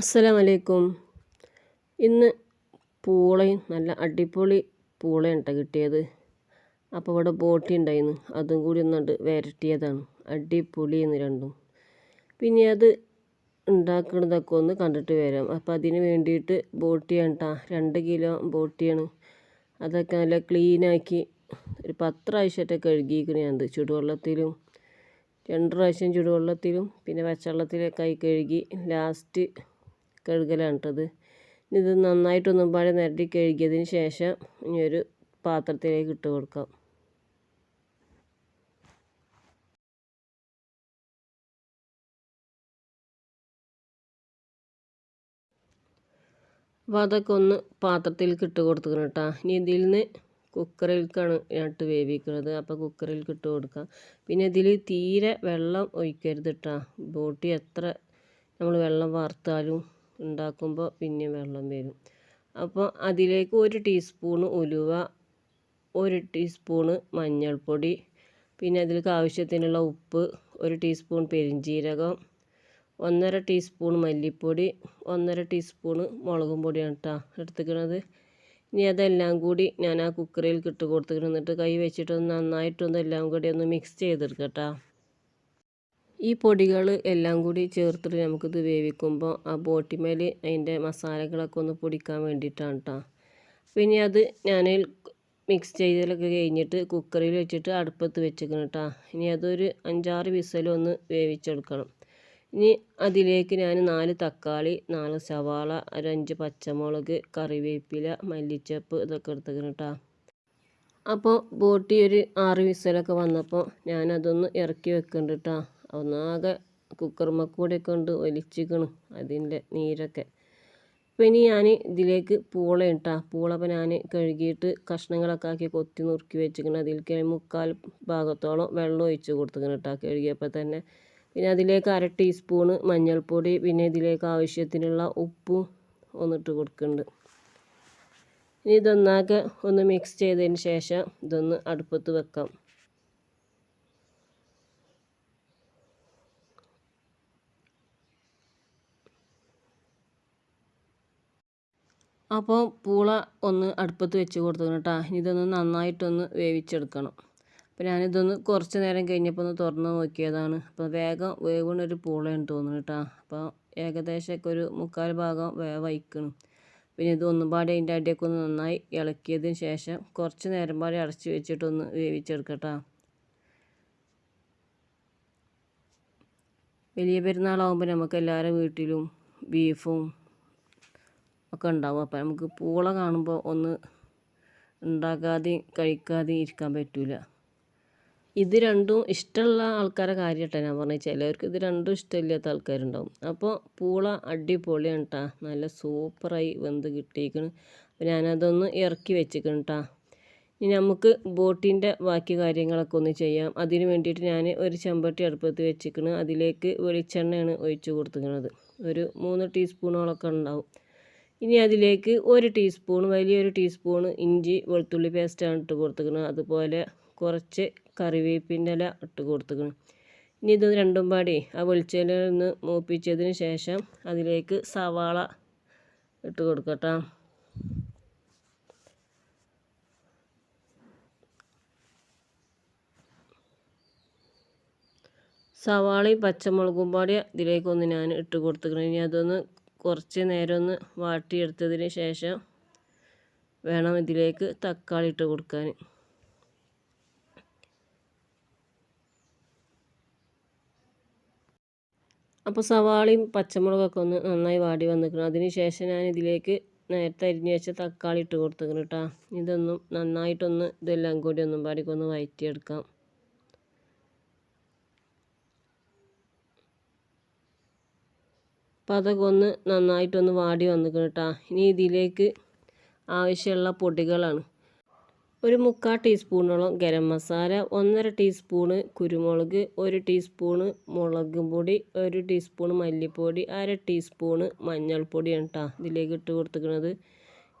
അസ്സലാമലൈക്കും. ഇന്ന് പൂളയും നല്ല അടിപൊളി പൂളയാണ് ട്ടോ കിട്ടിയത്. അപ്പോൾ ഇവിടെ ബോട്ടി ഉണ്ടായിരുന്നു, അതും കൂടി ഒന്നുണ്ട് വരട്ടിയതാണ്. അടിപൊളിയെന്ന് രണ്ടും. പിന്നെ അത് ഉണ്ടാക്കുന്നതൊക്കെ ഒന്ന് കണ്ടിട്ട് വരാം. അപ്പോൾ അതിന് വേണ്ടിയിട്ട് ബോട്ടിയാണ് ട്ടോ, 2 കിലോ ബോട്ടിയാണ്. അതൊക്കെ നല്ല ക്ലീനാക്കി ഒരു 10 പ്രാവശ്യമൊക്കെ കഴുകിയിരിക്കണം. ഞാൻ ചുടുവെള്ളത്തിലും 2 പ്രാവശ്യം ചുടുവെള്ളത്തിലും പിന്നെ പച്ചവെള്ളത്തിലൊക്കെ ആയി കഴുകി ലാസ്റ്റ് കഴുകലാണ് കേട്ടത്. ഇത് നന്നായിട്ടൊന്നും പാടെ നിരത്തി കഴുകിയതിന് ശേഷം ഇനി ഒരു പാത്രത്തിലേക്ക് ഇട്ട് കൊടുക്കാം. അപ്പോൾ അതൊക്കെ ഒന്ന് പാത്രത്തിലേക്ക് ഇട്ട് കൊടുക്കണം കേട്ടോ. ഇനി ഇതിൽ നിന്ന് കുക്കറിലേക്കാണ് ഇട്ട് വേവിക്കുന്നത്. അപ്പോൾ കുക്കറിലേക്ക് ഇട്ട് കൊടുക്കാം. പിന്നെ ഇതിൽ തീരെ വെള്ളം ഒഴിക്കരുത് കേട്ടോ. ബോട്ടി എത്ര നമ്മൾ വെള്ളം വാർത്താലും ഉണ്ടാക്കുമ്പോൾ പിന്നെയും വെള്ളം വരും. അപ്പോൾ അതിലേക്ക് 1 ടീസ്പൂണ് ഉലുവ, 1 ടീസ്പൂണ് മഞ്ഞൾപ്പൊടി, പിന്നെ അതിലേക്ക് ആവശ്യത്തിനുള്ള ഉപ്പ്, 1 ടീസ്പൂൺ പെരിഞ്ജീരകം, 1.5 ടീസ്പൂൺ മല്ലിപ്പൊടി, 1.5 ടീസ്പൂണ് മുളകും പൊടിയാണ് കേട്ടോ എടുത്തിരിക്കുന്നത്. ഇനി അതെല്ലാം കൂടി ഞാൻ ആ കുക്കറിലേക്ക് ഇട്ട് കൊടുത്തിട്ട് എന്നിട്ട് കൈ വെച്ചിട്ടൊന്ന് നന്നായിട്ടൊന്ന് എല്ലാം കൂടി ഒന്ന് മിക്സ് ചെയ്തെടുക്കാം കേട്ടോ. ഈ പൊടികൾ എല്ലാം കൂടി ചേർത്തിട്ട് നമുക്കിത് വേവിക്കുമ്പോൾ ആ ബോട്ടിമേൽ അതിൻ്റെ മസാലകളൊക്കെ ഒന്ന് പൊടിക്കാൻ വേണ്ടിയിട്ടാണ് കേട്ടോ. പിന്നെ അത് ഞാൻ മിക്സ് ചെയ്തലൊക്കെ കഴിഞ്ഞിട്ട് കുക്കറിൽ വെച്ചിട്ട് അടുപ്പത്ത് വെച്ചിരിക്കണം കേട്ടോ. ഇനി അതൊരു 5-6 വിസലൊന്ന് വേവിച്ചെടുക്കണം. ഇനി അതിലേക്ക് ഞാൻ 4 തക്കാളി, 4 സവാള, ഒരു 5 പച്ചമുളക്, കറിവേപ്പില, മല്ലിച്ചപ്പ് ഇതൊക്കെ എടുത്തിരിക്കണം കേട്ടോ. അപ്പോൾ ബോട്ടി ഒരു 6 വിസലൊക്കെ വന്നപ്പോൾ ഞാനതൊന്ന് ഇറക്കി വെക്കുന്നുണ്ട് കേട്ടോ. ഒന്നാകെ കുക്കർമക്കൂടെയൊക്കെ ഉണ്ട് ഒലിച്ചിക്കണം അതിൻ്റെ നീരൊക്കെ. അപ്പോൾ ഇനി ഞാൻ ഇതിലേക്ക് പൂള ഇട്ടാ പൂള അപ്പോൾ ഞാൻ കഴുകിയിട്ട് കഷ്ണങ്ങളൊക്കെ ആക്കി കൊത്തി നുറുക്കി വെച്ചിരിക്കണം. അതിലേക്ക് 3/4 ഭാഗത്തോളം വെള്ളം ഒഴിച്ച് കൊടുത്തിരിക്കണം കേട്ടോ കഴുകിയപ്പോൾ തന്നെ. പിന്നെ അതിലേക്ക് 1/2 ടീസ്പൂണ് മഞ്ഞൾപ്പൊടി, പിന്നെ ഇതിലേക്ക് ആവശ്യത്തിനുള്ള ഉപ്പും ഒന്നിട്ട് കൊടുക്കുന്നുണ്ട്. ഇനി ഇതൊന്നാകെ ഒന്ന് മിക്സ് ചെയ്തതിന് ശേഷം ഇതൊന്ന് അടുപ്പത്ത് വെക്കാം. അപ്പോൾ പൂള ഒന്ന് അടുപ്പത്ത് വെച്ച് കൊടുത്തിരിക്കണം കേട്ടോ. ഇതൊന്ന് നന്നായിട്ടൊന്ന് വേവിച്ചെടുക്കണം. അപ്പോൾ ഞാനിതൊന്ന് കുറച്ച് നേരം കഴിഞ്ഞപ്പോൾ ഒന്ന് തുറന്ന് നോക്കിയതാണ്. അപ്പോൾ വേഗം വേവുന്നൊരു പൂളയാണ് തോന്നുന്നു കേട്ടോ. അപ്പോൾ ഏകദേശമൊക്കെ ഒരു 3/4 ഭാഗം വേവായിക്കണം. പിന്നെ ഇത് ഒന്നും പാടെ അതിൻ്റെ അടിയൊക്കെ ഒന്ന് നന്നായി ഇളക്കിയതിന് ശേഷം കുറച്ച് നേരം പാടെ അടച്ച് വെച്ചിട്ടൊന്ന് വേവിച്ചെടുക്കട്ടോ. വലിയ പെരുന്നാളാകുമ്പോൾ നമുക്ക് എല്ലാവരുടെ വീട്ടിലും ബീഫും ഒക്കെ ഉണ്ടാവും. അപ്പോൾ നമുക്ക് പൂള കാണുമ്പോൾ ഒന്ന് ഉണ്ടാക്കാതെയും കഴിക്കാതെയും ഇരിക്കാൻ പറ്റില്ല. ഇത് രണ്ടും ഇഷ്ടമുള്ള ആൾക്കാരെ കാര്യമായിട്ടാണ് ഞാൻ പറഞ്ഞത്. ചിലവർക്ക് ഇത് രണ്ടും ഇഷ്ടമില്ലാത്ത ആൾക്കാരുണ്ടാവും. അപ്പോൾ പൂള അടിപൊളിയാണ് കേട്ടോ, നല്ല സൂപ്പറായി വെന്ത് കിട്ടിയിരിക്കണം. അപ്പോൾ ഞാനതൊന്ന് ഇറക്കി വെച്ചിരിക്കണം കേട്ടോ. ഇനി നമുക്ക് ബോട്ടിൻ്റെ ബാക്കി കാര്യങ്ങളൊക്കെ ഒന്ന് ചെയ്യാം. അതിന് വേണ്ടിയിട്ട് ഞാൻ ഒരു ചെമ്പട്ടി അടുപ്പത്ത് വെച്ചിരിക്കണം. അതിലേക്ക് വെളിച്ചെണ്ണയാണ് ഒഴിച്ച് കൊടുത്തിരിക്കുന്നത്. ഒരു 3 ടീസ്പൂണോളൊക്കെ ഉണ്ടാവും. ഇനി അതിലേക്ക് 1 ടീസ്പൂൺ വലിയൊരു ടീസ്പൂണ് ഇഞ്ചി വെളുത്തുള്ളി പേസ്റ്റാണ് ഇട്ട് കൊടുത്തിരിക്കുന്നത്. അതുപോലെ കുറച്ച് കറിവേപ്പിൻ്റെ ഇല ഇട്ട് കൊടുത്തിരിക്കണം. ഇനി ഇത് രണ്ടും പാടി ആ വെളിച്ചെണ്ണയിൽ നിന്ന് മൂപ്പിച്ചതിന് ശേഷം അതിലേക്ക് സവാള ഇട്ട് കൊടുക്കട്ടോ. സവാളയും പച്ചമുളകും പാടി ഇതിലേക്കൊന്ന് ഞാൻ ഇട്ട് കൊടുത്തിരിക്കണം. ഇനി അതൊന്ന് കുറച്ച് നേരം ഒന്ന് വാട്ടിയെടുത്തതിന് ശേഷം വേണം ഇതിലേക്ക് തക്കാളി ഇട്ട് കൊടുക്കാൻ. അപ്പോൾ സവാളയും പച്ചമുളകൊക്കെ ഒന്ന് നന്നായി വാടി വന്നിരിക്കണം. അതിന് ശേഷം ഞാൻ ഇതിലേക്ക് നേരത്തെ അരിഞ്ഞ് വെച്ച തക്കാളി ഇട്ട് കൊടുത്തിരിക്കണം കേട്ടോ. ഇതൊന്നും നന്നായിട്ടൊന്ന് ഇതെല്ലാം കൂടി ഒന്നും പാടിക്കൊന്ന് വഴറ്റിയെടുക്കാം. അപ്പോൾ അതൊക്കെ ഒന്ന് നന്നായിട്ടൊന്ന് വാടി വന്നിരിക്കണം കേട്ടോ. ഇനി ഇതിലേക്ക് ആവശ്യമുള്ള പൊടികളാണ്. ഒരു 3/4 ടീസ്പൂണോളം ഗരം മസാല, 1.5 ടീസ്പൂണ് കുരുമുളക്, 1 ടീസ്പൂണ് മുളക് പൊടി, 1 ടീസ്പൂണ് മല്ലിപ്പൊടി, 1/2 ടീസ്പൂണ് മഞ്ഞൾപ്പൊടിയാണ് കേട്ടോ ഇതിലേക്ക് ഇട്ട് കൊടുത്തിരിക്കുന്നത്.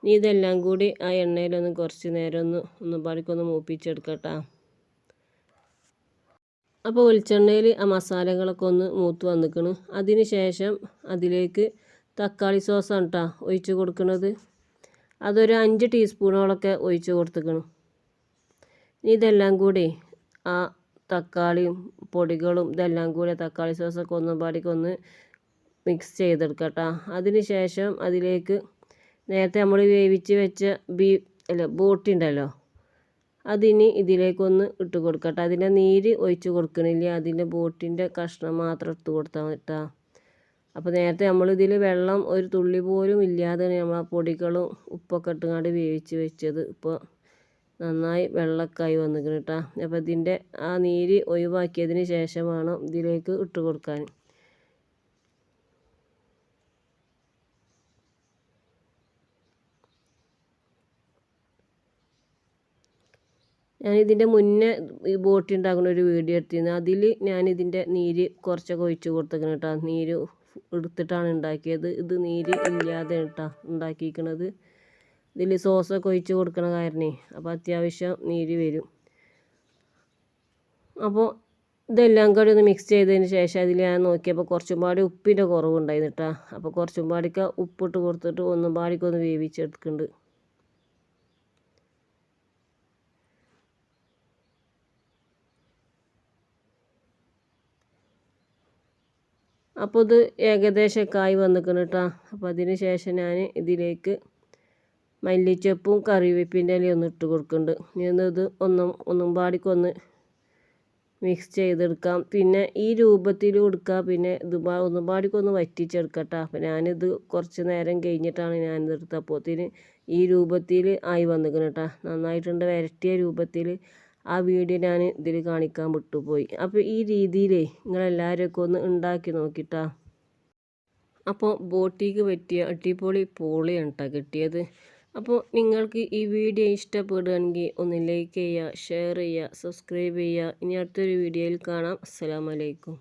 ഇനി ഇതെല്ലാം കൂടി ആ എണ്ണയിലൊന്ന് കുറച്ച് നേരം ഒന്ന് പാടിക്കൊന്ന് മൂപ്പിച്ചെടുക്കട്ടോ. അപ്പോൾ വെളിച്ചെണ്ണയിൽ ആ മസാലകളൊക്കെ ഒന്ന് മൂത്ത് വന്നിക്കണം. അതിന് ശേഷം അതിലേക്ക് തക്കാളി സോസാണ് കേട്ടോ ഒഴിച്ച് കൊടുക്കുന്നത്. അതൊരു 5 ടീസ്പൂണോളൊക്കെ ഒഴിച്ച് കൊടുത്തേക്കണം. ഇതെല്ലാം കൂടി ആ തക്കാളിയും പൊടികളും ഇതെല്ലാം കൂടി തക്കാളി സോസൊക്കെ ഒന്നുപാടിക്കൊന്ന് മിക്സ് ചെയ്തെടുക്കാം കേട്ടോ. അതിന് ശേഷം അതിലേക്ക് നേരത്തെ നമ്മൾ വേവിച്ച് വെച്ച ബോട്ടി ഉണ്ടല്ലോ, അതിന് ഇതിലേക്കൊന്ന് ഇട്ട് കൊടുക്കാം കേട്ടോ. അതിൻ്റെ നീര് ഒഴിച്ച് കൊടുക്കണില്ല, അതിൻ്റെ ബോട്ടിൻ്റെ കഷ്ണം മാത്രം ഇട്ട് കൊടുത്താൽ മതി കേട്ടോ. അപ്പോൾ നേരത്തെ നമ്മളിതിൽ വെള്ളം ഒരു തുള്ളി പോലും ഇല്ലാതെ നമ്മൾ ആ പൊടികളും ഉപ്പൊക്കെ ഇട്ടുകൊണ്ട് വേവിച്ച് വെച്ചത് ഇപ്പോൾ നന്നായി വെള്ളക്കായി വന്നിരിക്കണം കേട്ടോ. അപ്പോൾ ഇതിൻ്റെ ആ നീര് ഒഴിവാക്കിയതിന് ശേഷം വേണം ഇതിലേക്ക് ഇട്ട് കൊടുക്കാൻ. ഞാനിതിൻ്റെ മുന്നേ ഈ ബോട്ടി ഉണ്ടാക്കുന്ന ഒരു വീഡിയോ എടുത്തിരുന്നു. അതിൽ ഞാനിതിൻ്റെ നീര് കുറച്ചൊക്കെ ഒഴിച്ച് കൊടുത്തേക്കണം കേട്ടോ. നീര് എടുത്തിട്ടാണ് ഉണ്ടാക്കിയത്. ഇത് നീര് ഇല്ലാതെ കേട്ടോ ഉണ്ടാക്കിയിരിക്കണത്. ഇതിൽ സോസൊക്കെ ഒഴിച്ച് കൊടുക്കണ കാരണേ അപ്പോൾ അത്യാവശ്യം നീര് വരും. അപ്പോൾ ഇതെല്ലാം കൂടി ഒന്ന് മിക്സ് ചെയ്തതിന് ശേഷം അതിൽ ഞാൻ നോക്കിയപ്പോൾ കുറച്ചും പാടി ഉപ്പിൻ്റെ കുറവുണ്ടായിരുന്നു കേട്ടോ. അപ്പോൾ കുറച്ചും പാടിക്ക് ഉപ്പിട്ട് കൊടുത്തിട്ട് ഒന്നും പാടിക്കൊന്ന് വേവിച്ചെടുക്കുന്നുണ്ട്. അപ്പോൾ ഇത് ഏകദേശമൊക്കെ ആയി വന്നിക്കണം കേട്ടോ. അപ്പോൾ അതിന് ശേഷം ഞാൻ ഇതിലേക്ക് മല്ലിച്ചപ്പും കറിവേപ്പിൻ്റെ ഇലയും ഒന്ന് ഇട്ട് കൊടുക്കുന്നുണ്ട്. ഇനി ഇത് ഒന്നും പാടിക്കൊന്ന് മിക്സ് ചെയ്തെടുക്കാം. പിന്നെ ഈ രൂപത്തിൽ കൊടുക്കുക. പിന്നെ ഇത് ഒന്നും പാടിക്കൊന്ന് വറ്റിച്ചെടുക്കട്ടോ. അപ്പോൾ ഞാനിത് കുറച്ച് നേരം കഴിഞ്ഞിട്ടാണ് ഞാനിത് എടുത്തപ്പോഴത്തേന് ഈ രൂപത്തിൽ ആയി വന്നിക്കണം കേട്ടോ. നന്നായിട്ടുണ്ട് വരട്ടിയ രൂപത്തിൽ. ആ വീഡിയോ ഞാൻ ഇതിൽ കാണിക്കാൻ വിട്ടുപോയി. അപ്പോൾ ഈ രീതിയിൽ നിങ്ങളെല്ലാവരൊക്കെ ഒന്ന് ഉണ്ടാക്കി നോക്കിട്ടാ. അപ്പോൾ ബോട്ടിക്ക് പറ്റിയ അടിപൊളി പോളിയാണ് കേട്ടോ കിട്ടിയത്. അപ്പോൾ നിങ്ങൾക്ക് ഈ വീഡിയോ ഇഷ്ടപ്പെടുകയാണെങ്കിൽ ഒന്ന് ലൈക്ക് ചെയ്യുക, ഷെയർ ചെയ്യുക, സബ്സ്ക്രൈബ് ചെയ്യുക. ഇനി അടുത്തൊരു വീഡിയോയിൽ കാണാം. അസ്സലാമു അലൈക്കും.